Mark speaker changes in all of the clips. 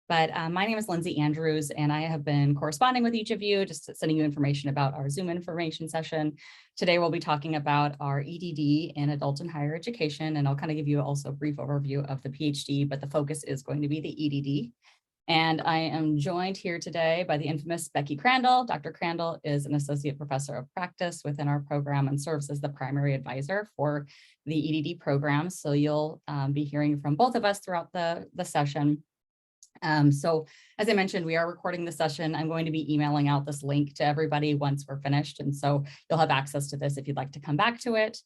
Speaker 1: But my name is Lindsay Andrews, and I have been corresponding with each of you, just sending you information about our Zoom information session. Today, we'll be talking about our EDD in adult and higher education, and I'll kind of give you also a brief overview of the PhD, but the focus is going to be the EDD. And I am joined here today by the infamous Becky Crandall. Dr. Crandall is an associate professor of practice within our program and serves as the primary advisor for the EDD program. So you'll be hearing from both of us throughout the session. So as I mentioned, we are recording the session. I'm going to be emailing out this link to everybody once we're finished. And so you'll have access to this if you'd like to come back to it.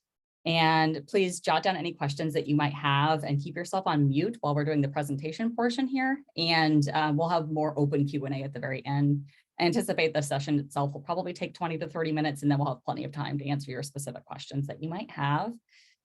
Speaker 1: And please jot down any questions that you might have and keep yourself on mute while we're doing the presentation portion here. And we'll have more open Q&A at the very end. I anticipate the session itself will probably take 20 to 30 minutes, and then we'll have plenty of time to answer your specific questions that you might have.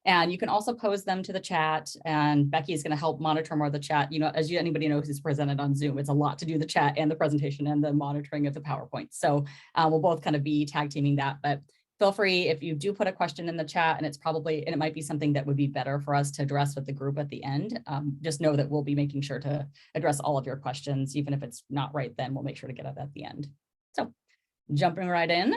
Speaker 1: And you can also pose them to the chat, and Becky is going to help monitor more of the chat. You know, as anybody knows who's presented on Zoom, it's a lot to do the chat and the presentation and the monitoring of the PowerPoint. So we'll both kind of be tag teaming that, but feel free if you do put a question in the chat, and it might be something that would be better for us to address with the group at the end. Just know that we'll be making sure to address all of your questions, even if it's not right then, we'll make sure to get it at the end. So jumping right in.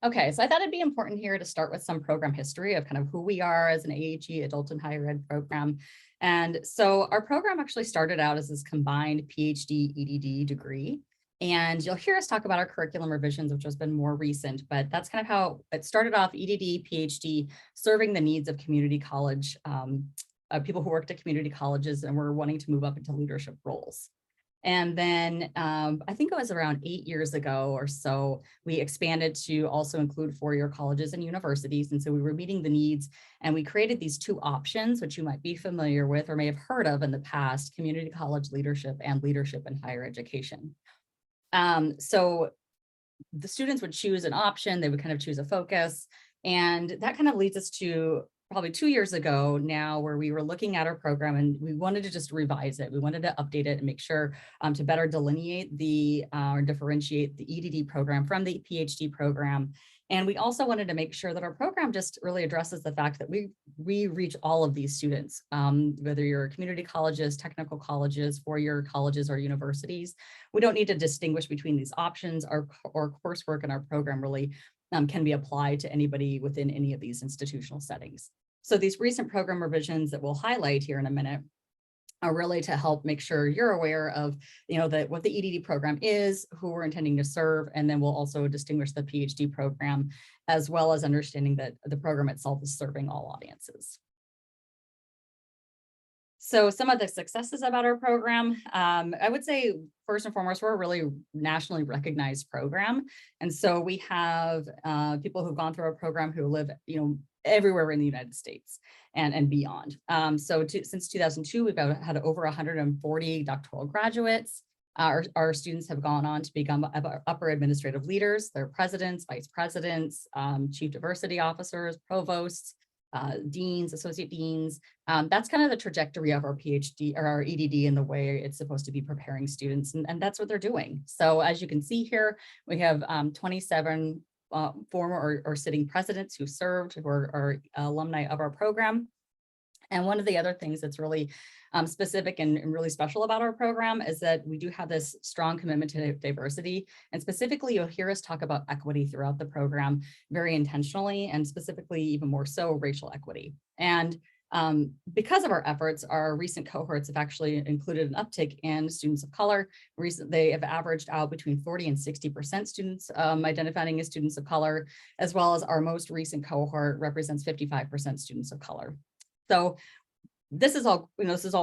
Speaker 1: Okay, so I thought it'd be important here to start with some program history of kind of who we are as an AHE, adult and higher ed program. And so our program actually started out as this combined PhD EDD degree. And you'll hear us talk about our curriculum revisions, which has been more recent, but that's kind of how it started off: EDD, PhD, serving the needs of community college, people who worked at community colleges and were wanting to move up into leadership roles. And then I think it was around 8 years ago or so, we expanded to also include four-year colleges and universities. And so we were meeting the needs, and we created these two options, which you might be familiar with or may have heard of in the past: community college leadership and leadership in higher education. So the students would choose an option, they would kind of choose a focus. And that kind of leads us to probably 2 years ago now, where we were looking at our program and we wanted to just revise it. We wanted to update it and make sure to better delineate or differentiate the EDD program from the PhD program. And we also wanted to make sure that our program just really addresses the fact that we reach all of these students, whether you're community colleges, technical colleges, four-year colleges, or universities. We don't need to distinguish between these options. Our coursework and our program really can be applied to anybody within any of these institutional settings. So these recent program revisions that we'll highlight here in a minute are really to help make sure you're aware of, what the EDD program is, who we're intending to serve, and then we'll also distinguish the PhD program, as well as understanding that the program itself is serving all audiences. So some of the successes about our program, I would say, first and foremost, we're a really nationally recognized program. And so we have people who've gone through our program who live, everywhere in the United States and beyond. Since 2002, we've had over 140 doctoral graduates. Our students have gone on to become upper administrative leaders. They're presidents, vice presidents, chief diversity officers, provosts, deans, associate deans. That's kind of the trajectory of our PhD or our EDD and the way it's supposed to be preparing students. And that's what they're doing. So as you can see here, we have 27 former or sitting presidents who served, who are alumni of our program. And one of the other things that's really specific and really special about our program is that we do have this strong commitment to diversity. And specifically, you'll hear us talk about equity throughout the program very intentionally, and specifically even more so racial equity. And because of our efforts, our recent cohorts have actually included an uptick in students of color. They have averaged out between 40 and 60% students identifying as students of color, as well as our most recent cohort represents 55% students of color. So this is all,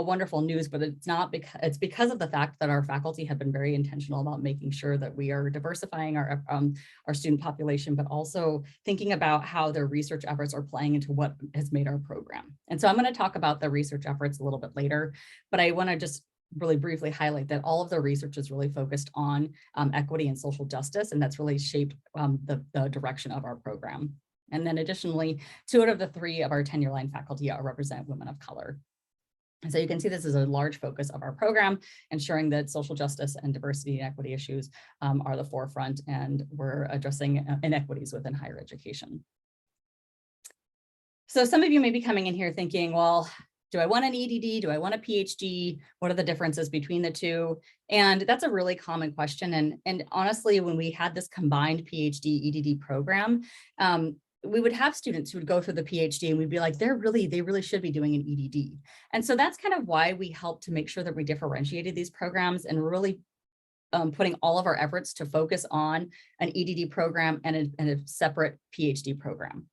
Speaker 1: wonderful news, but it's because of the fact that our faculty have been very intentional about making sure that we are diversifying our student population, but also thinking about how their research efforts are playing into what has made our program. And so I'm going to talk about the research efforts a little bit later, but I want to just really briefly highlight that all of the research is really focused on equity and social justice, and that's really shaped the direction of our program. And then additionally, 2 out of the 3 of our tenure line faculty represent women of color. And so you can see this is a large focus of our program, ensuring that social justice and diversity and equity issues are the forefront, and we're addressing inequities within higher education. So some of you may be coming in here thinking, well, do I want an EDD? Do I want a PhD? What are the differences between the two? And that's a really common question. And honestly, when we had this combined PhD EDD program, we would have students who would go through the PhD and we'd be like, they really should be doing an EDD. And so that's kind of why we help to make sure that we differentiated these programs and really putting all of our efforts to focus on an EDD program and a separate PhD program.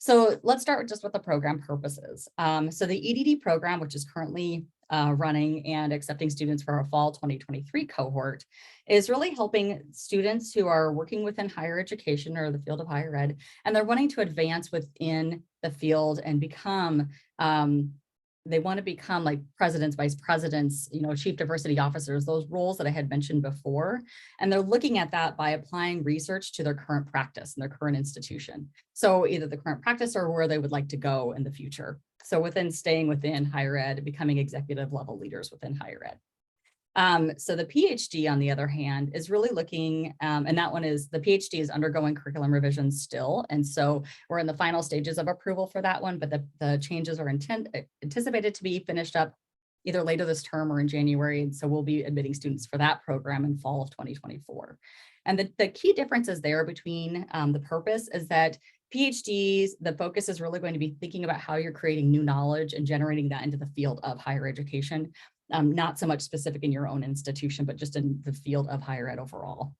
Speaker 1: So let's start just with the program purposes. So the EDD program, which is currently running and accepting students for our fall 2023 cohort, is really helping students who are working within higher education or the field of higher ed, and they're wanting to advance within the field and become they want to become like presidents, vice presidents, chief diversity officers, those roles that I had mentioned before. And they're looking at that by applying research to their current practice and their current institution. So either the current practice or where they would like to go in the future. So staying within higher ed, becoming executive level leaders within higher ed. So the PhD, on the other hand, is really looking, and that one is, the PhD is undergoing curriculum revisions still. And so we're in the final stages of approval for that one, but the changes are anticipated to be finished up either later this term or in January. And so we'll be admitting students for that program in fall of 2024. And the key differences there between the purpose is that PhDs, the focus is really going to be thinking about how you're creating new knowledge and generating that into the field of higher education. Not so much specific in your own institution, but just in the field of higher ed overall.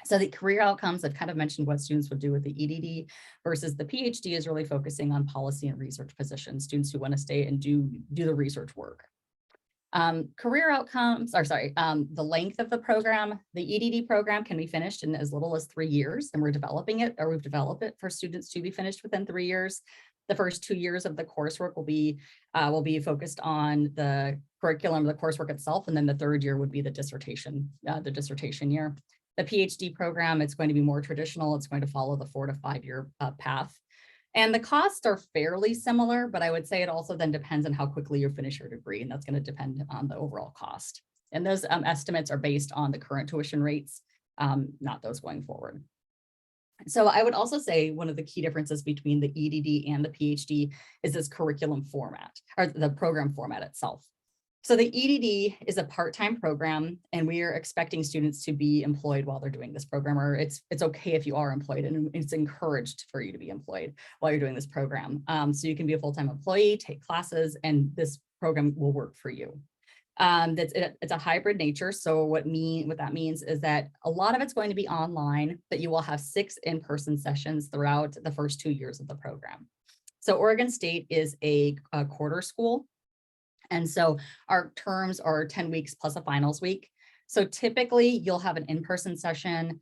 Speaker 1: So the career outcomes, I've kind of mentioned what students would do with the EDD versus the PhD is really focusing on policy and research positions, students who want to stay and do the research work. Career outcomes, the length of the program, the EDD program can be finished in as little as 3 years, and we've developed it for students to be finished within 3 years. The first 2 years of the coursework will be focused on the curriculum, the coursework itself, and then the third year would be the dissertation year. The PhD program, it's going to be more traditional. It's going to follow the 4 to 5 year path. And the costs are fairly similar, but I would say it also then depends on how quickly you finish your degree, and that's going to depend on the overall cost. And those estimates are based on the current tuition rates, not those going forward. So I would also say one of the key differences between the EDD and the PhD is this curriculum format, or the program format itself. So the EDD is a part-time program, and we are expecting students to be employed while they're doing this program, or it's okay if you are employed, and it's encouraged for you to be employed while you're doing this program. So you can be a full-time employee, take classes, and this program will work for you. It's a hybrid nature. So what that means is that a lot of it's going to be online, but you will have 6 in-person sessions throughout the first 2 years of the program. So Oregon State is a quarter school. And so our terms are 10 weeks plus a finals week. So typically you'll have an in-person session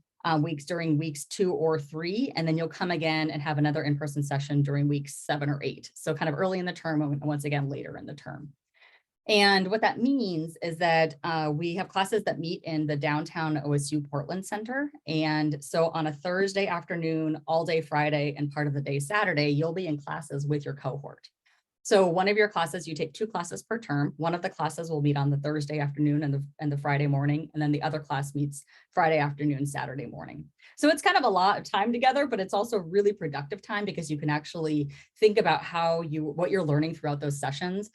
Speaker 1: during weeks 2 or 3, and then you'll come again and have another in-person session during weeks 7 or 8. So kind of early in the term and once again later in the term. And what that means is that we have classes that meet in the downtown OSU Portland Center. And so on a Thursday afternoon, all day Friday, and part of the day Saturday, you'll be in classes with your cohort. So one of your classes, you take 2 classes per term. One of the classes will meet on the Thursday afternoon and the Friday morning, and then the other class meets Friday afternoon, Saturday morning. So it's kind of a lot of time together, but it's also really productive time because you can actually think about what you're learning throughout those sessions.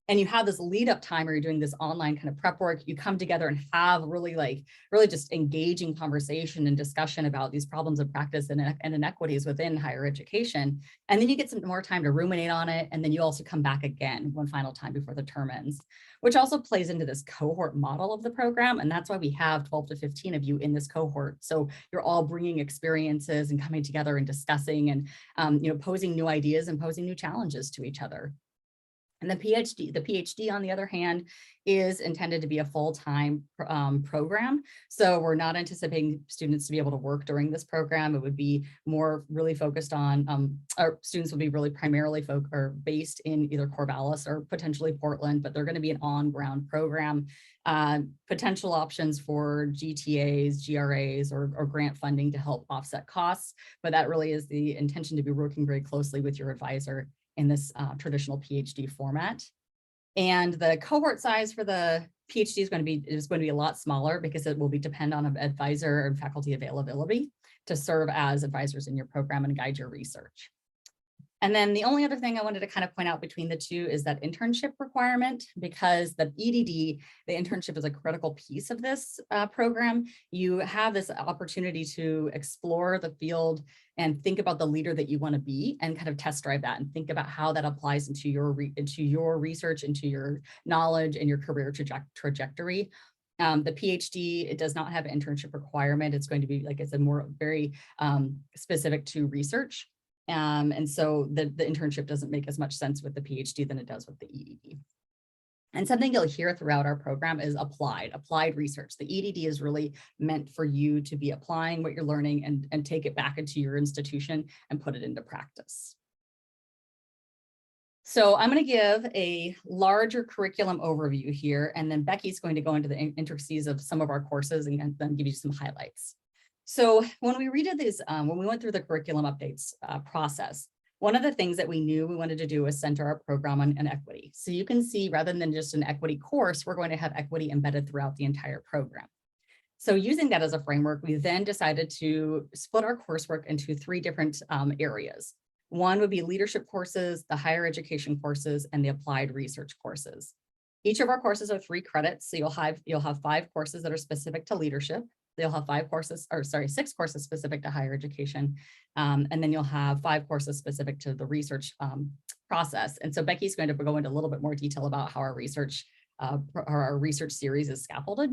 Speaker 1: And you have this lead up time where you're doing this online kind of prep work. You come together and have really just engaging conversation and discussion about these problems of practice and inequities within higher education. And then you get some more time to ruminate on it. And then you also come back again one final time before the term ends, which also plays into this cohort model of the program. And that's why we have 12 to 15 of you in this cohort. So you're all bringing experiences and coming together and discussing and posing new ideas and posing new challenges to each other. And the PhD, on the other hand, is intended to be a full-time program. So we're not anticipating students to be able to work during this program. It would be more really focused on, our students will be really primarily based in either Corvallis or potentially Portland, but they're going to be an on-ground program. Potential options for GTAs, GRAs, or grant funding to help offset costs. But that really is the intention, to be working very closely with your advisor in this traditional PhD format. And the cohort size for the PhD is going to be a lot smaller because it will depend on advisor and faculty availability to serve as advisors in your program and guide your research. And then the only other thing I wanted to kind of point out between the two is that internship requirement, because the EDD, the internship is a critical piece of this program. You have this opportunity to explore the field and think about the leader that you want to be and kind of test drive that and think about how that applies into your research, into your knowledge and your career trajectory. The PhD, it does not have an internship requirement. It's going to be, like I said, more very specific to research. And so the internship doesn't make as much sense with the PhD than it does with the EDD. And something you'll hear throughout our program is applied research. The EDD is really meant for you to be applying what you're learning and take it back into your institution and put it into practice. So I'm going to give a larger curriculum overview here, and then Becky's going to go into the intricacies of some of our courses and then give you some highlights. So when we redid these, when we went through the curriculum updates process, one of the things that we knew we wanted to do was center our program on equity. So you can see, rather than just an equity course, we're going to have equity embedded throughout the entire program. So using that as a framework, we then decided to split our coursework into 3 different areas. One would be leadership courses, the higher education courses, and the applied research courses. Each of our courses are 3 credits. So you'll have 5 courses that are specific to leadership. You'll have 6 courses specific to higher education. And then you'll have 5 courses specific to the research process. And so Becky's going to go into a little bit more detail about how our research series is scaffolded.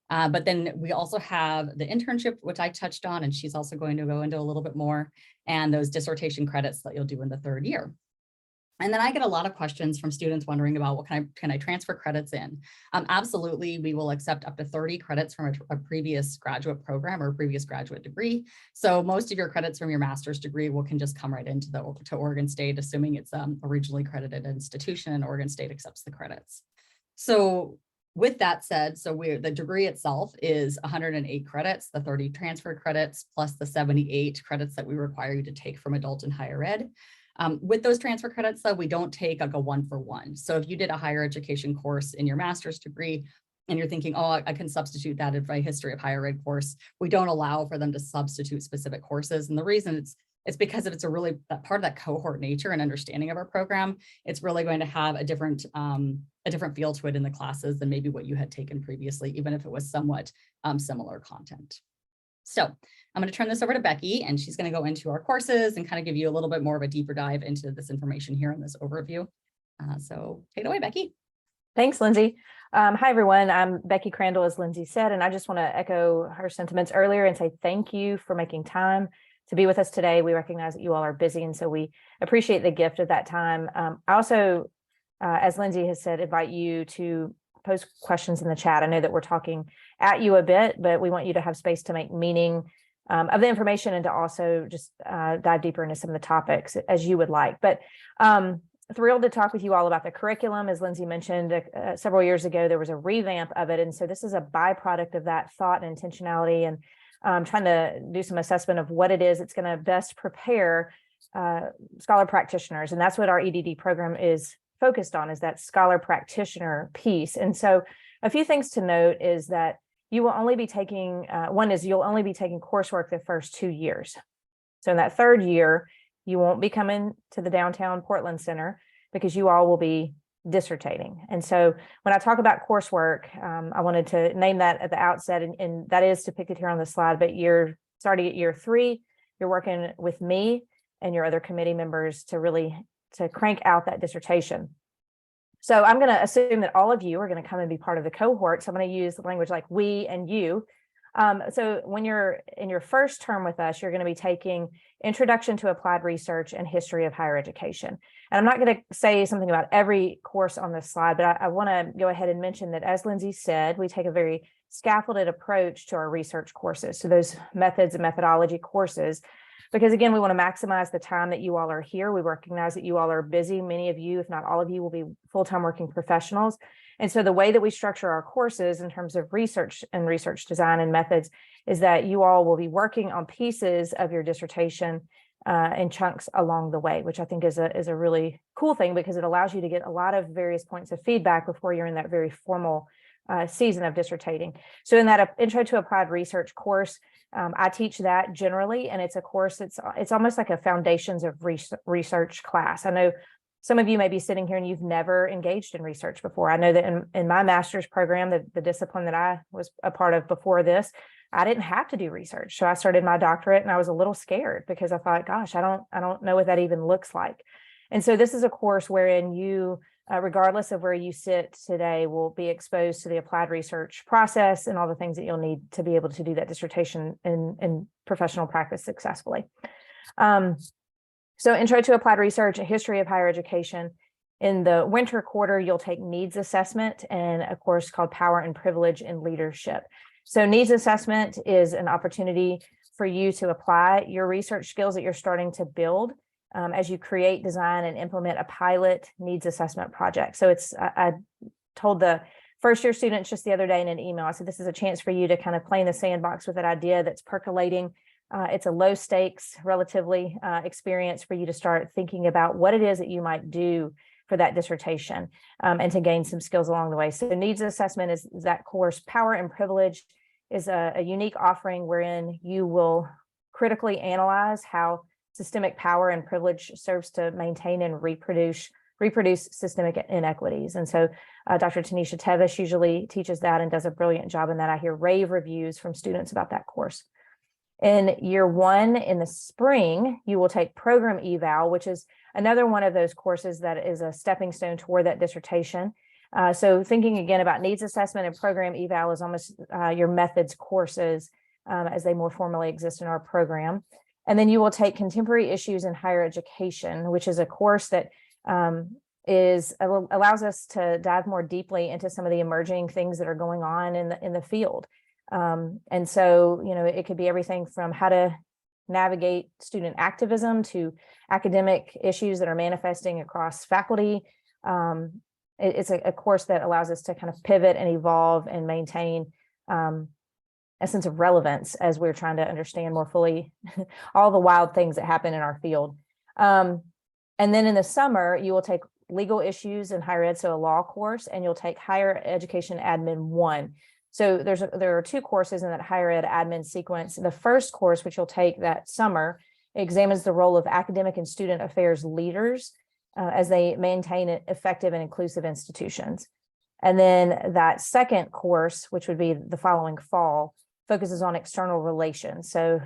Speaker 1: But then we also have the internship, which I touched on, and she's also going to go into a little bit more, and those dissertation credits that you'll do in the 3rd year. And then I get a lot of questions from students wondering about, well, can I transfer credits in? Absolutely, we will accept up to 30 credits from a previous graduate program or previous graduate degree. So most of your credits from your master's degree can just come right into to Oregon State, assuming it's a regionally accredited institution and Oregon State accepts the credits. So with that said, the degree itself is 108 credits, the 30 transfer credits, plus the 78 credits that we require you to take from adult and higher ed. With those transfer credits, though, we don't take like a 1-for-1. So if you did a higher education course in your master's degree and you're thinking, oh, I can substitute that in my history of higher ed course, we don't allow for them to substitute specific courses. And the reason it's because it's a really part of that cohort nature and understanding of our program. It's really going to have a different feel to it in the classes than maybe what you had taken previously, even if it was somewhat similar content. So I'm going to turn this over to Becky, and she's going to go into our courses and kind of give you a little bit more of a deeper dive into this information here in this overview. So take it away, Becky.
Speaker 2: Thanks, Lindsay. Hi, everyone. I'm Becky Crandall, as Lindsay said, and I just want to echo her sentiments earlier and say thank you for making time to be with us today. We recognize that you all are busy, and so we appreciate the gift of that time. I also, as Lindsay has said, invite you to post questions in the chat. I know that we're talking at you a bit, but we want you to have space to make meaning of the information and to also just dive deeper into some of the topics as you would like. But thrilled to talk with you all about the curriculum. As Lindsay mentioned, several years ago, there was a revamp of it. And so this is a byproduct of that thought and intentionality, and trying to do some assessment of what it is that's going to best prepare scholar practitioners. And that's what our EDD program is focused on, is that scholar practitioner piece. And so a few things to note is that you will only be taking, you'll only be taking coursework the first 2 years. So in that 3rd year, you won't be coming to the downtown Portland Center because you all will be dissertating. And so when I talk about coursework, I wanted to name that at the outset, and that is depicted here on the slide, but you're starting at year 3, you're working with me and your other committee members to crank out that dissertation. So I'm going to assume that all of you are going to come and be part of the cohort. So I'm going to use the language like we and you. So when you're in your first term with us, you're going to be taking Introduction to Applied Research and History of Higher Education. And I'm not going to say something about every course on this slide, but I want to go ahead and mention that, as Lindsay said, we take a very scaffolded approach to our research courses. So those methods and methodology courses, because again, we want to maximize the time that you all are here. We recognize that you all are busy. Many of you, if not all of you, will be full-time working professionals. And so the way that we structure our courses in terms of research and research design and methods is that you all will be working on pieces of your dissertation in chunks along the way, which I think is a really cool thing, because it allows you to get a lot of various points of feedback before you're in that very formal season of dissertating. So in that intro to applied research course, I teach that generally, and it's a course it's almost like a foundations of research class. I know some of you may be sitting here and you've never engaged in research before. I know that in my master's program, the discipline that I was a part of before this, I didn't have to do research. So I started my doctorate and I was a little scared because I thought, gosh, I don't know what that even looks like. And so this is a course wherein you, regardless of where you sit today, will be exposed to the applied research process and all the things that you'll need to be able to do that dissertation in professional practice successfully. So intro to applied research, a history of higher education. In the winter quarter, you'll take needs assessment and a course called Power and Privilege in Leadership. So needs assessment is an opportunity for you to apply your research skills that you're starting to build as you create, design, and implement a pilot needs assessment project. So I told the first year students just the other day in an email, I said, this is a chance for you to kind of play in the sandbox with that idea that's percolating. It's a low stakes, relatively experience for you to start thinking about what it is that you might do for that dissertation and to gain some skills along the way. So needs assessment is that course. Power and Privilege is a unique offering wherein you will critically analyze how systemic power and privilege serves to maintain and reproduce systemic inequities. And so Dr. Tanisha Tevis usually teaches that and does a brilliant job in that. I hear rave reviews from students about that course. In year one, in the spring, you will take program eval, which is another one of those courses that is a stepping stone toward that dissertation. So thinking again about needs assessment and program eval is almost your methods courses as they more formally exist in our program. And then you will take contemporary issues in higher education, which is a course that allows us to dive more deeply into some of the emerging things that are going on in the field. And so, it could be everything from how to navigate student activism to academic issues that are manifesting across faculty. It's a course that allows us to kind of pivot and evolve and maintain a sense of relevance as we're trying to understand more fully all the wild things that happen in our field. And then in the summer, you will take legal issues in higher ed, so a law course, and you'll take higher education admin 1. So there are 2 courses in that higher ed admin sequence. The first course, which you'll take that summer, examines the role of academic and student affairs leaders as they maintain effective and inclusive institutions. And then that second course, which would be the following fall, focuses on external relations. So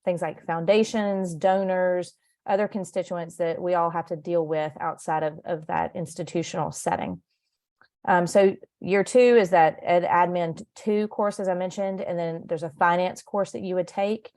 Speaker 2: things like foundations, donors, other constituents that we all have to deal with outside of that institutional setting. So year 2 is that Ed Admin 2 course, as I mentioned, and then there's a finance course that you would take.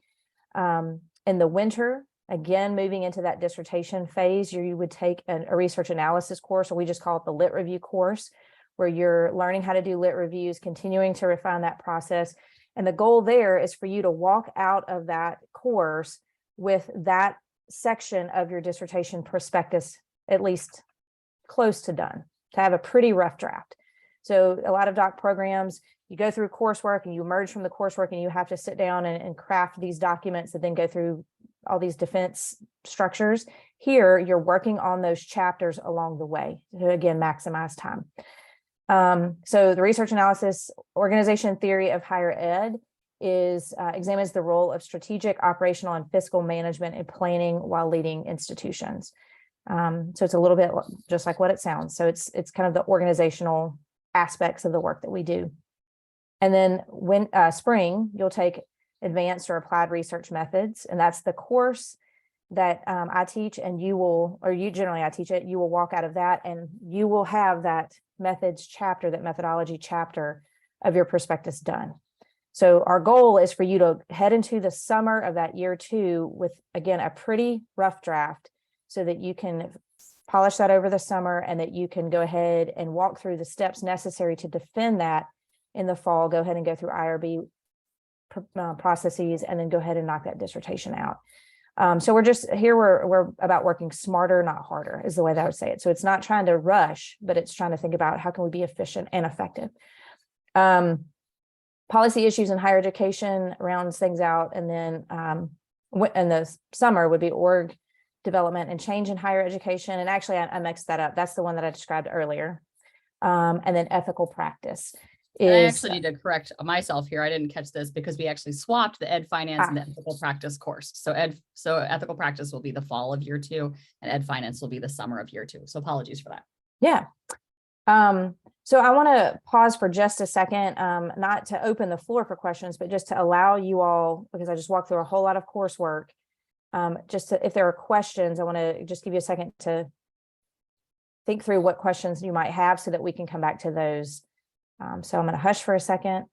Speaker 2: In the winter, again, moving into that dissertation phase, you would take a research analysis course, or we just call it the Lit Review course, where you're learning how to do lit reviews, continuing to refine that process. And the goal there is for you to walk out of that course with that section of your dissertation prospectus at least close to done, to have a pretty rough draft. So a lot of doc programs, you go through coursework and you emerge from the coursework and you have to sit down and craft these documents that then go through all these defense structures. Here, you're working on those chapters along the way to, again, maximize time. So the research analysis organization theory of higher ed examines the role of strategic, operational, and fiscal management in planning while leading institutions. So it's a little bit just like what it sounds. So it's kind of the organizational aspects of the work that we do. And then when spring, you'll take advanced or applied research methods, and that's the course that I teach, and I teach it. You will walk out of that, and you will have that methods chapter, that methodology chapter of your prospectus done. So our goal is for you to head into the summer of that year 2 with, again, a pretty rough draft, so that you can polish that over the summer and that you can go ahead and walk through the steps necessary to defend that in the fall. Go ahead and go through IRB processes and then go ahead and knock that dissertation out. So we're about working smarter, not harder, is the way that I would say it. So it's not trying to rush, but it's trying to think about how can we be efficient and effective. Policy issues in higher education rounds things out. And then in the summer would be org development and change in higher education. And actually I mixed that up. That's the one that I described earlier. And then ethical practice.
Speaker 1: And I
Speaker 2: is,
Speaker 1: actually need to correct myself here. I didn't catch this because we actually swapped the Ed Finance and the Ethical Practice course. So Ethical Practice will be the fall of year 2 and Ed Finance will be the summer of year 2. So apologies for that.
Speaker 2: yeah. So I want to pause for just a second, not to open the floor for questions, but just to allow you all, because I just walked through a whole lot of coursework. If there are questions, I want to just give you a second to think through what questions you might have so that we can come back to those. So I'm going to hush for a second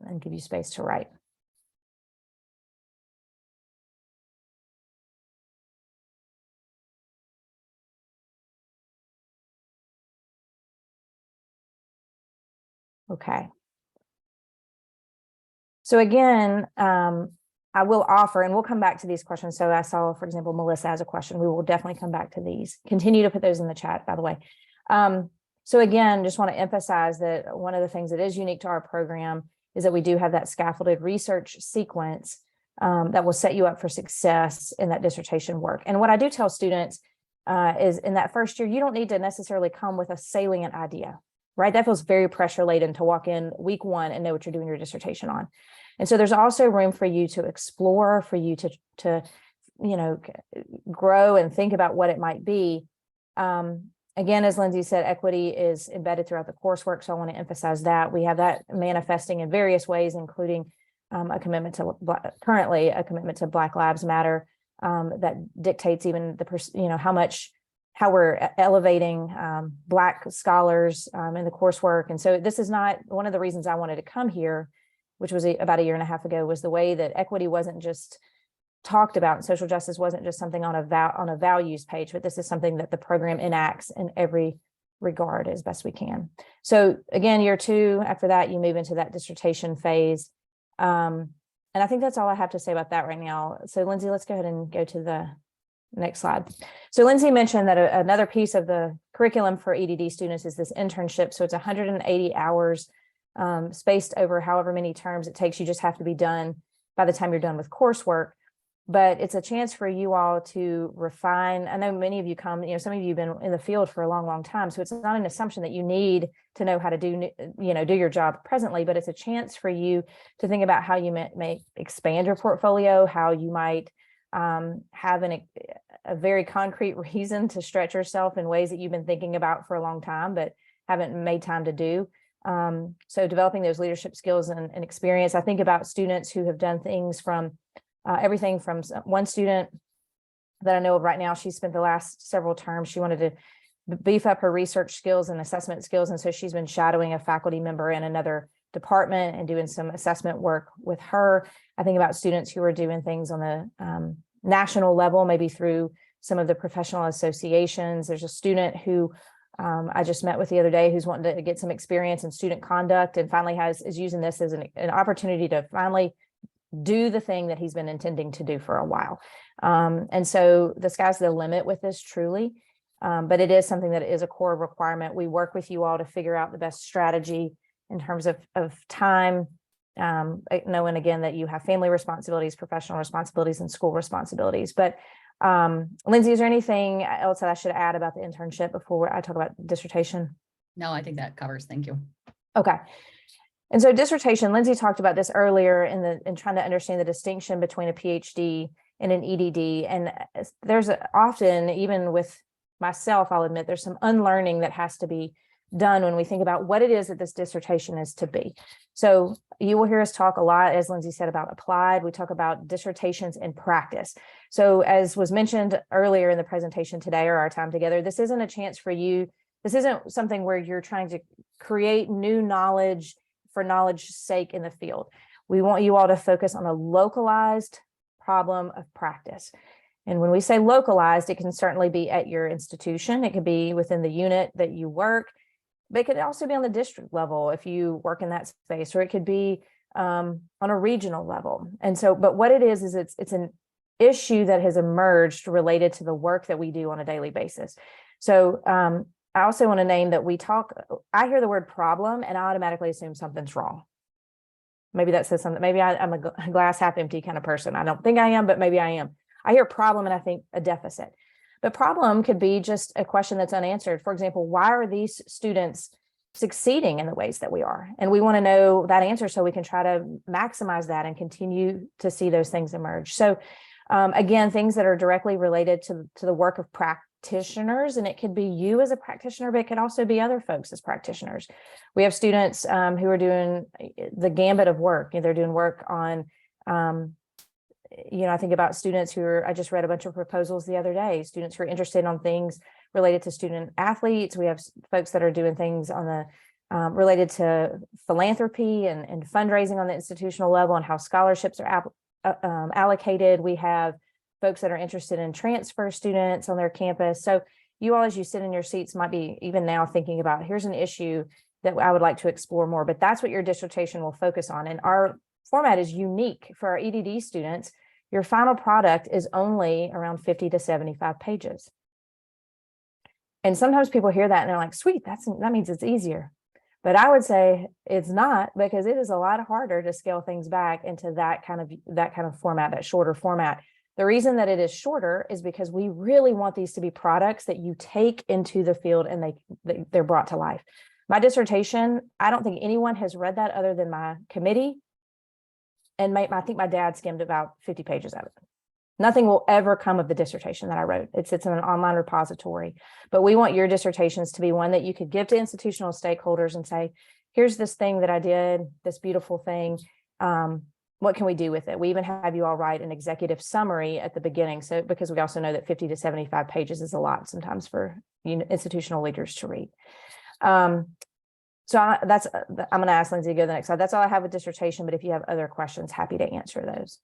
Speaker 2: and give you space to write. Okay. So again, I will offer, and we'll come back to these questions. So I saw, for example, Melissa has a question. We will definitely come back to these. Continue to put those in the chat, by the way. So again, just want to emphasize that one of the things that is unique to our program is that we do have that scaffolded research sequence that will set you up for success in that dissertation work. And what I do tell students is in that first year, you don't need to necessarily come with a salient idea, right? That feels very pressure laden to walk in week 1 and know what you're doing your dissertation on. And so there's also room for you to explore, for you to grow and think about what it might be. Again, as Lindsay said, equity is embedded throughout the coursework. So I want to emphasize that we have that manifesting in various ways, including currently a commitment to Black Lives Matter that dictates even how we're elevating Black scholars in the coursework. And so this is not one of the reasons I wanted to come here, which was about a year and a half ago, was the way that equity wasn't just talked about and social justice wasn't just something on a values page, but this is something that the program enacts in every regard as best we can. So again, year 2, after that, you move into that dissertation phase. And I think that's all I have to say about that right now. So Lindsay, let's go ahead and go to the next slide. So Lindsay mentioned that another piece of the curriculum for EDD students is this internship. So it's 180 hours spaced over however many terms it takes. You just have to be done by the time you're done with coursework. But it's a chance for you all to refine. I know many of you some of you have been in the field for a long, long time. So it's not an assumption that you need to know how to do your job presently, but it's a chance for you to think about how you may expand your portfolio, how you might have a very concrete reason to stretch yourself in ways that you've been thinking about for a long time, but haven't made time to do. So developing those leadership skills and experience. I think about students who have done things from everything from one student that I know of right now. She spent the last several terms. She wanted to beef up her research skills and assessment skills. And so she's been shadowing a faculty member in another department and doing some assessment work with her. I think about students who are doing things on the national level, maybe through some of the professional associations. There's a student who I just met with the other day who's wanting to get some experience in student conduct and finally is using this as an opportunity to finally do the thing that he's been intending to do for a while. And so the sky's the limit with this, truly. But it is something that is a core requirement. We work with you all to figure out the best strategy in terms of time, knowing again that you have family responsibilities, professional responsibilities, and school responsibilities. But Lindsay, is there anything else that I should add about the internship before I talk about dissertation?
Speaker 1: No, I think that covers. Thank you.
Speaker 2: Okay. And so dissertation, Lindsay talked about this earlier in trying to understand the distinction between a PhD and an EDD. And there's often, even with myself, I'll admit, there's some unlearning that has to be done when we think about what it is that this dissertation is to be. So you will hear us talk a lot, as Lindsay said, about applied. We talk about dissertations in practice. So as was mentioned earlier in the presentation today or our time together, this isn't a chance for you. This isn't something where you're trying to create new knowledge for knowledge's sake in the field. We want you all to focus on a localized problem of practice. And when we say localized, it can certainly be at your institution. It could be within the unit that you work, but it could also be on the district level if you work in that space, or it could be on a regional level. And so, but what it is it's an issue that has emerged related to the work that we do on a daily basis. So I also want to name that I hear the word problem and I automatically assume something's wrong. Maybe that says something. Maybe I'm a glass half empty kind of person. I don't think I am, but maybe I am. I hear problem and I think a deficit. But problem could be just a question that's unanswered. For example, why are these students succeeding in the ways that we are. And we want to know that answer so we can try to maximize that and continue to see those things emerge. So again, things that are directly related to the work of practitioners, and it could be you as a practitioner, but it could also be other folks as practitioners. We have students who are doing the gambit of work. They're doing work on, I think about students I just read a bunch of proposals the other day, students who are interested on things related to student athletes. We have folks that are doing things on the related to philanthropy and fundraising on the institutional level and how scholarships are allocated. We have folks that are interested in transfer students on their campus. So you all, as you sit in your seats, might be even now thinking about, here's an issue that I would like to explore more, but that's what your dissertation will focus on. And our format is unique for our EDD students. Your final product is only around 50 to 75 pages. And sometimes people hear that and they're like, sweet, that means it's easier. But I would say it's not, because it is a lot harder to scale things back into that kind of format, that shorter format. The reason that it is shorter is because we really want these to be products that you take into the field and they're brought to life. My dissertation, I don't think anyone has read that other than my committee. And I think my dad skimmed about 50 pages of it. Nothing will ever come of the dissertation that I wrote. It's in an online repository, but we want your dissertations to be one that you could give to institutional stakeholders and say, here's this thing that I did, this beautiful thing. What can we do with it? We even have you all write an executive summary at the beginning. So, because we also know that 50 to 75 pages is a lot sometimes for institutional leaders to read. I'm going to ask Lindsay to go to the next slide. That's all I have with dissertation, but if you have other questions, happy to answer those.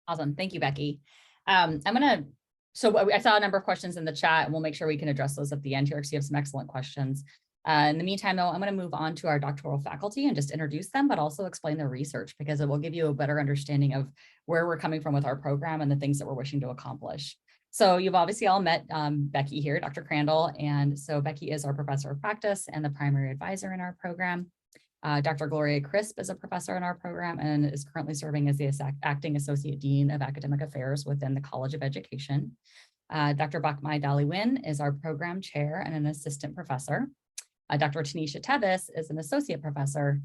Speaker 1: Awesome. Thank you, Becky. So I saw a number of questions in the chat, and we'll make sure we can address those at the end here because you have some excellent questions. In the meantime, though, I'm going to move on to our doctoral faculty and just introduce them, but also explain their research, because it will give you a better understanding of where we're coming from with our program and the things that we're wishing to accomplish. So you've obviously all met Becky here, Dr. Crandall. And so Becky is our professor of practice and the primary advisor in our program. Dr. Gloria Crisp is a professor in our program and is currently serving as the acting associate dean of academic affairs within the College of Education. Dr. Bakmai Daliwin is our program chair and an assistant professor. Dr. Tanisha Tevis is an associate professor.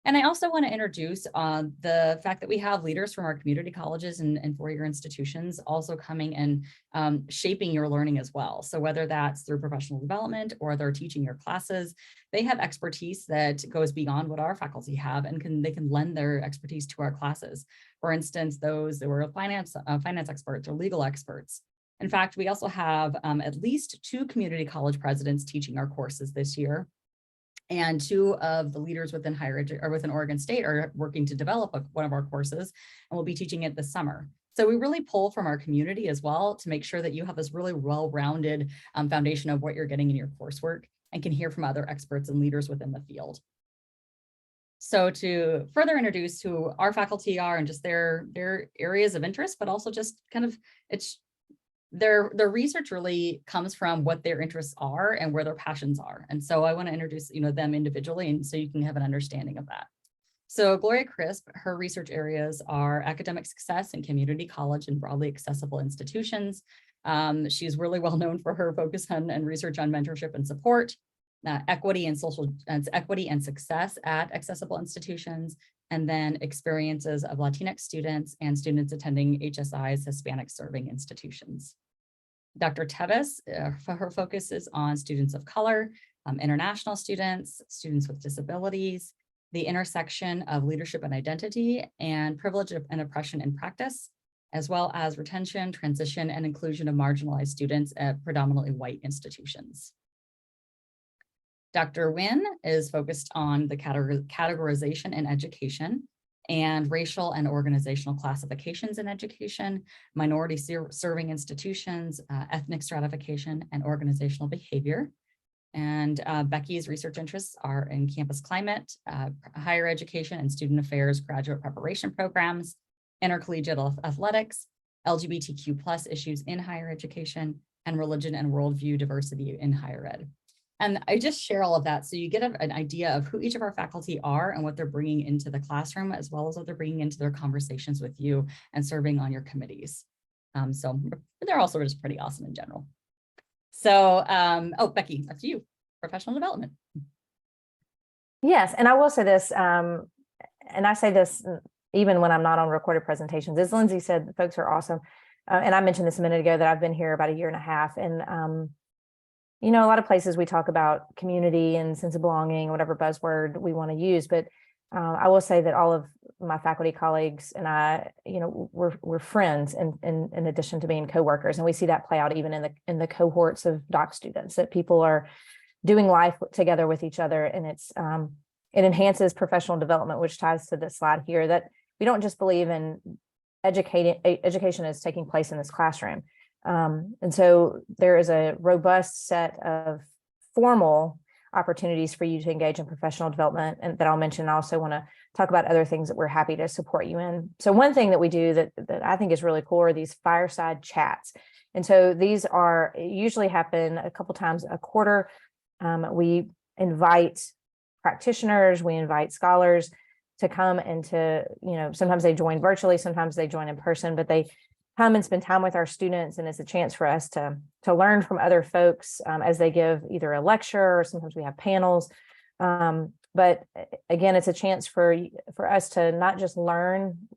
Speaker 1: And I also want to introduce the fact that we have leaders from our community colleges and four-year institutions also coming and shaping your learning as well. So whether that's through professional development or they're teaching your classes, they have expertise that goes beyond what our faculty have, and they can lend their expertise to our classes. For instance, those that were finance experts or legal experts. In fact, we also have at least 2 community college presidents teaching our courses this year. And 2 of the leaders within higher education or within Oregon State are working to develop one of our courses, and we'll be teaching it this summer. So we really pull from our community as well to make sure that you have this really well-rounded foundation of what you're getting in your coursework and can hear from other experts and leaders within the field. So to further introduce who our faculty are and just their areas of interest, but also just kind of their research really comes from what their interests are and where their passions are. And so I want to introduce them individually, and so you can have an understanding of that. So Gloria Crisp, her research areas are academic success in community college and broadly accessible institutions. She's really well known for her focus on and research on mentorship and support, equity and success at accessible institutions, and then experiences of Latinx students and students attending HSI's Hispanic serving institutions. Dr. Tevis, her focus is on students of color, international students, students with disabilities, the intersection of leadership and identity, and privilege and oppression in practice, as well as retention, transition, and inclusion of marginalized students at predominantly white institutions. Dr. Wynn is focused on the categorization in education and racial and organizational classifications in education, minority serving institutions, ethnic stratification, and organizational behavior. And Becky's research interests are in campus climate, higher education and student affairs graduate preparation programs, intercollegiate athletics, LGBTQ+ issues in higher education, and religion and worldview diversity in higher ed. And I just share all of that so you get an idea of who each of our faculty are and what they're bringing into the classroom, as well as what they're bringing into their conversations with you and serving on your committees. So they're also just pretty awesome in general. So, oh, Becky, up to you professional development.
Speaker 2: Yes, and I will say this, and I say this even when I'm not on recorded presentations. As Lindsay said, the folks are awesome. And I mentioned this a minute ago that I've been here about 1.5 years. And, you know, a lot of places we talk about community and sense of belonging, whatever buzzword we want to use. But I will say that all of my faculty colleagues and I, you know, we're friends in addition to being coworkers. And we see that play out even in the cohorts of doc students, that people are doing life together with each other. And it enhances professional development, which ties to this slide here, that we don't just believe in education is taking place in this classroom. And so there is a robust set of formal opportunities for you to engage in professional development, and that I'll mention. I also want to talk about other things that we're happy to support you in. So one thing that we do that I think is really cool are these fireside chats. And so these usually happen a couple times a quarter. We invite practitioners, we invite scholars to come and to, you know, sometimes they join virtually, sometimes they join in person, but they come and spend time with our students. And it's a chance for us to learn from other folks as they give either a lecture, or sometimes we have panels. But again, it's a chance for us to not just learn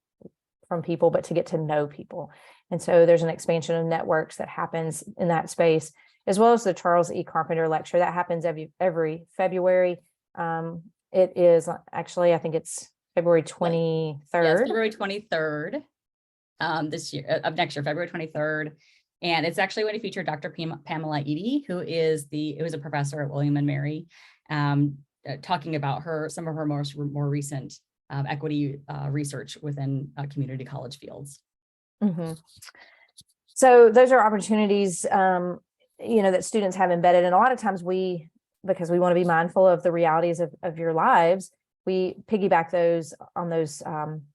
Speaker 2: from people, but to get to know people. And so there's an expansion of networks that happens in that space, as well as the Charles E. Carpenter lecture that happens every February. It is actually, I think it's February 23rd.
Speaker 1: Yes, February 23rd this year, of next year, February 23rd. And it's actually going to feature Dr. Pamela Ed.D, who is a professor at William and Mary, talking about some of her more recent equity research within community college fields.
Speaker 2: Mm-hmm. So those are opportunities, you know, that students have embedded. And a lot of times because we want to be mindful of the realities of your lives, we piggyback those on those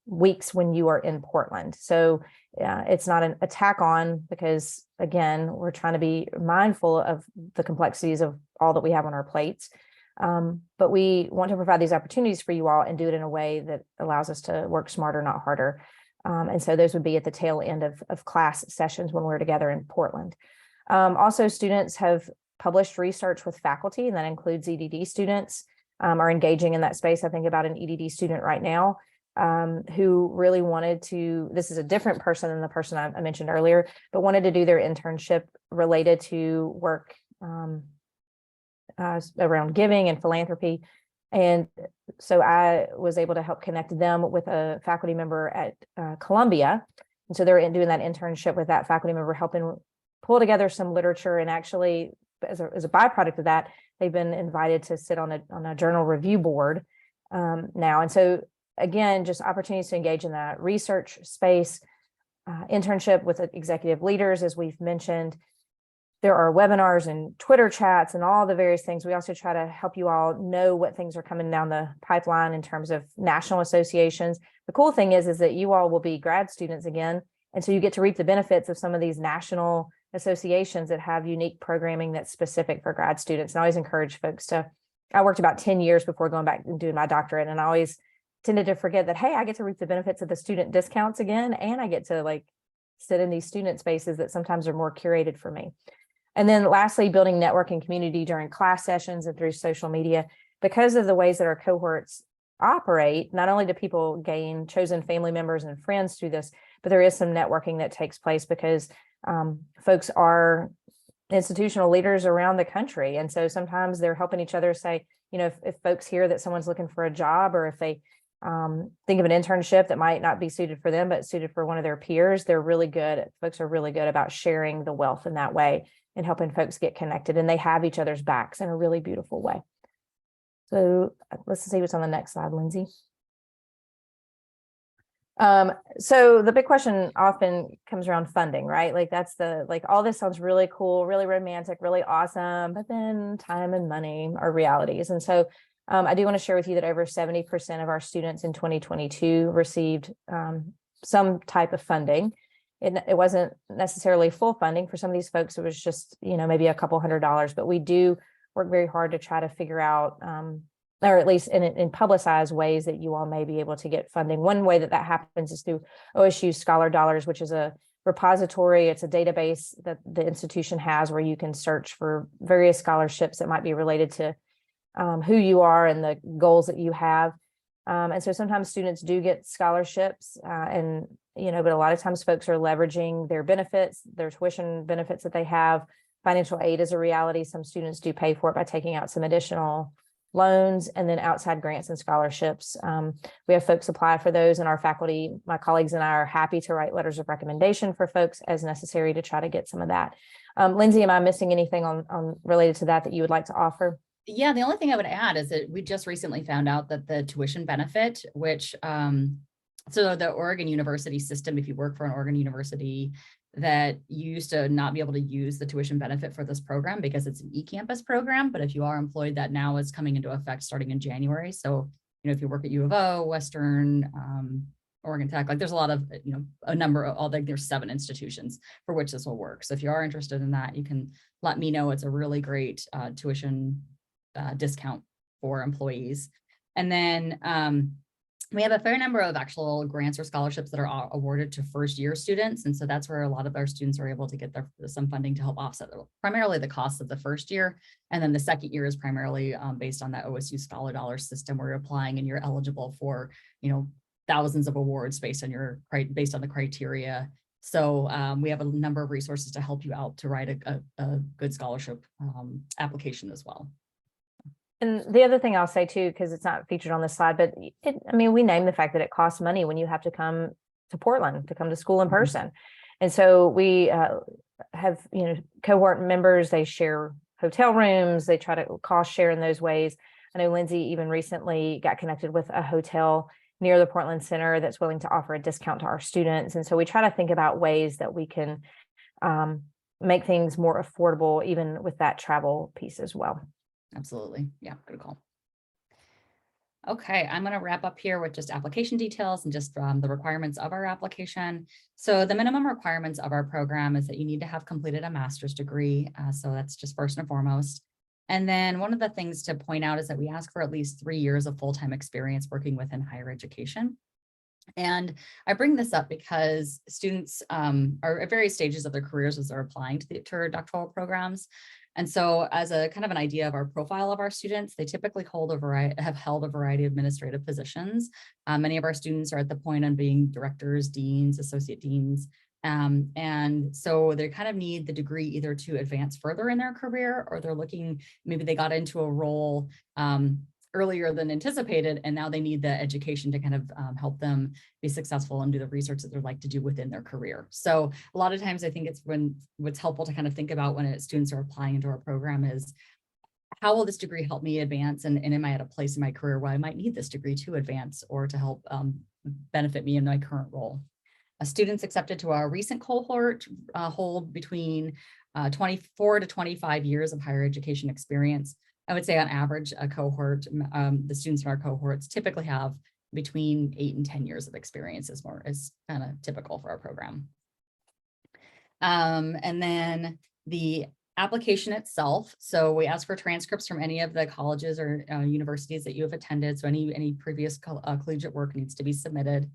Speaker 2: weeks when you are in Portland. So it's not an attack on, because again, we're trying to be mindful of the complexities of all that we have on our plates. But we want to provide these opportunities for you all and do it in a way that allows us to work smarter, not harder. And so those would be at the tail end of class sessions when we're together in Portland. Also, students have published research with faculty, and that includes EDD students, are engaging in that space. I think about an EDD student right now who really wanted to, this is a different person than the person I mentioned earlier, but wanted to do their internship related to work around giving and philanthropy. And so I was able to help connect them with a faculty member at Columbia. And so they're doing that internship with that faculty member, helping pull together some literature. And actually, as a byproduct of that, they've been invited to sit on a journal review board now. And so again, just opportunities to engage in that research space, internship with executive leaders, as we've mentioned. There are webinars and Twitter chats and all the various things. We also try to help you all know what things are coming down the pipeline in terms of national associations. The cool thing is that you all will be grad students again. And so you get to reap the benefits of some of these national associations that have unique programming that's specific for grad students. And I always encourage folks I worked about 10 years before going back and doing my doctorate. And I always tended to forget that, hey, I get to reap the benefits of the student discounts again. And I get to sit in these student spaces that sometimes are more curated for me. And then lastly, building network and community during class sessions and through social media. Because of the ways that our cohorts operate, not only do people gain chosen family members and friends through this, but there is some networking that takes place because folks are institutional leaders around the country. And so sometimes they're helping each other say, you know, if folks hear that someone's looking for a job, or if they think of an internship that might not be suited for them, but suited for one of their peers, folks are really good about sharing the wealth in that way and helping folks get connected, and they have each other's backs in a really beautiful way. So let's see what's on the next slide, Lindsay. So the big question often comes around funding, right? All this sounds really cool, really romantic, really awesome, but then time and money are realities. And so I do want to share with you that over 70% of our students in 2022 received some type of funding. It wasn't necessarily full funding for some of these folks. It was just, you know, maybe a couple $100s, but we do work very hard to try to figure out, or at least in publicized ways that you all may be able to get funding. One way that happens is through OSU Scholar Dollars, which is a repository. It's a database that the institution has where you can search for various scholarships that might be related to who you are and the goals that you have. And so sometimes students do get scholarships but a lot of times folks are leveraging their benefits, their tuition benefits that they have. Financial aid is a reality. Some students do pay for it by taking out some additional loans, and then outside grants and scholarships. We have folks apply for those, and our faculty, my colleagues and I are happy to write letters of recommendation for folks as necessary to try to get some of that. Lindsay, am I missing anything on related to that you would like to offer?
Speaker 1: Yeah, the only thing I would add is that we just recently found out that the tuition benefit, which so the Oregon University system, if you work for an Oregon University, that you used to not be able to use the tuition benefit for this program because it's an e-campus program. But if you are employed, that now is coming into effect starting in January. So, if you work at U of O, Western, Oregon Tech, like there's a lot of, a number of there's 7 institutions for which this will work. So if you are interested in that, you can let me know. It's a really great tuition discount for employees. And then we have a fair number of actual grants or scholarships that are awarded to first-year students. And so that's where a lot of our students are able to get some funding to help offset primarily the costs of the first year. And then the second year is primarily based on that OSU Scholar Dollar system where you're applying and you're eligible for, thousands of awards based on the criteria. So we have a number of resources to help you out to write a good scholarship application as well.
Speaker 2: And the other thing I'll say too, because it's not featured on this slide, but we name the fact that it costs money when you have to come to Portland to come to school in person. And so we have, cohort members, they share hotel rooms, they try to cost share in those ways. I know Lindsay even recently got connected with a hotel near the Portland Center that's willing to offer a discount to our students. And so we try to think about ways that we can make things more affordable, even with that travel piece as well.
Speaker 1: Absolutely. Yeah, good call. Okay, I'm going to wrap up here with just application details and just the requirements of our application. So the minimum requirements of our program is that you need to have completed a master's degree. So that's just first and foremost. And then one of the things to point out is that we ask for at least 3 years of full-time experience working within higher education. And I bring this up because students are at various stages of their careers as they're applying to our doctoral programs. And so as a kind of an idea of our profile of our students, they typically have held a variety of administrative positions. Many of our students are at the point on being directors, deans, associate deans. And so they kind of need the degree either to advance further in their career, or they're looking, maybe they got into a role earlier than anticipated, and now they need the education to kind of help them be successful and do the research that they'd like to do within their career. So a lot of times I think it's what's helpful to kind of think about when students are applying into our program is, how will this degree help me advance? And am I at a place in my career where I might need this degree to advance or to help benefit me in my current role? Students accepted to our recent cohort hold between 24 to 25 years of higher education experience. I would say on average, a cohort, the students in our cohorts typically have between 8 and 10 years of experience is kind of typical for our program. And then the application itself. So we ask for transcripts from any of the colleges or universities that you have attended. So any previous collegiate work needs to be submitted.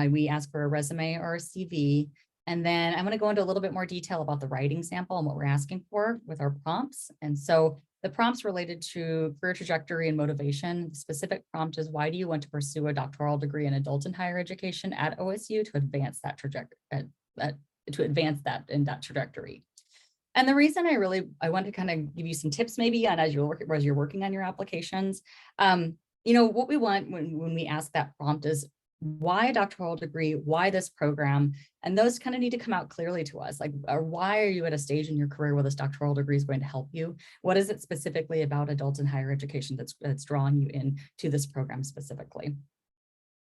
Speaker 1: We ask for a resume or a CV. And then I'm going to go into a little bit more detail about the writing sample and what we're asking for with our prompts. And so the prompts related to career trajectory and motivation. The specific prompt is, why do you want to pursue a doctoral degree in adult and higher education at OSU to advance that trajectory, in that trajectory? And the reason I want to kind of give you some tips maybe on as you're working on your applications. What we want when we ask that prompt is, why a doctoral degree, why this program? And those kind of need to come out clearly to us. Like, why are you at a stage in your career where this doctoral degree is going to help you? What is it specifically about adult and higher education that's drawing you in to this program specifically?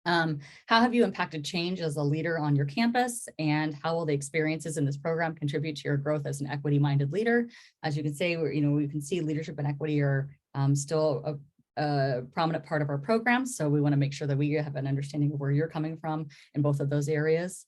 Speaker 1: How have you impacted change as a leader on your campus, and how will the experiences in this program contribute to your growth as an equity-minded leader? As you can say, we can see leadership and equity are still a prominent part of our program. So we want to make sure that we have an understanding of where you're coming from in both of those areas.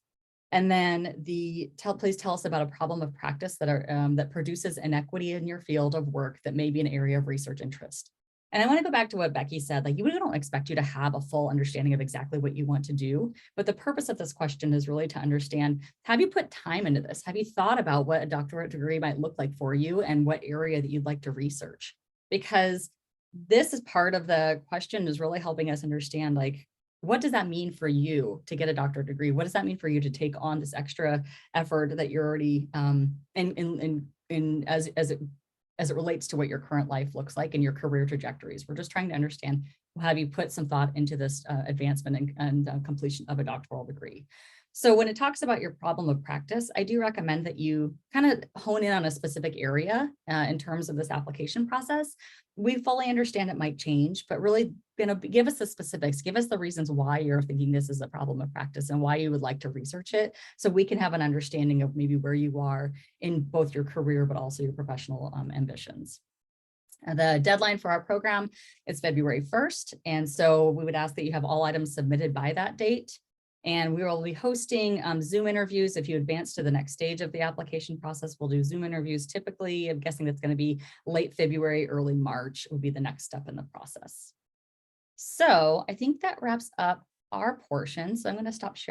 Speaker 1: And then please tell us about a problem of practice that produces inequity in your field of work that may be an area of research interest. And I want to go back to what Becky said, like, we don't expect you to have a full understanding of exactly what you want to do. But the purpose of this question is really to understand, have you put time into this? Have you thought about what a doctorate degree might look like for you and what area that you'd like to research? Because this is part of the question, is really helping us understand, like, what does that mean for you to get a doctorate degree? What does that mean for you to take on this extra effort that you're already in as it relates to what your current life looks like and your career trajectories? We're just trying to understand, have you put some thought into this advancement and completion of a doctoral degree? So when it talks about your problem of practice, I do recommend that you kind of hone in on a specific area in terms of this application process. We fully understand it might change, but really, give us the specifics, give us the reasons why you're thinking this is a problem of practice and why you would like to research it, so we can have an understanding of maybe where you are in both your career, but also your professional ambitions. The deadline for our program is February 1st. And so we would ask that you have all items submitted by that date. And we will be hosting Zoom interviews. If you advance to the next stage of the application process, we'll do Zoom interviews. Typically, I'm guessing that's going to be late February, early March would be the next step in the process. So I think that wraps up our portion. So I'm going to stop sharing.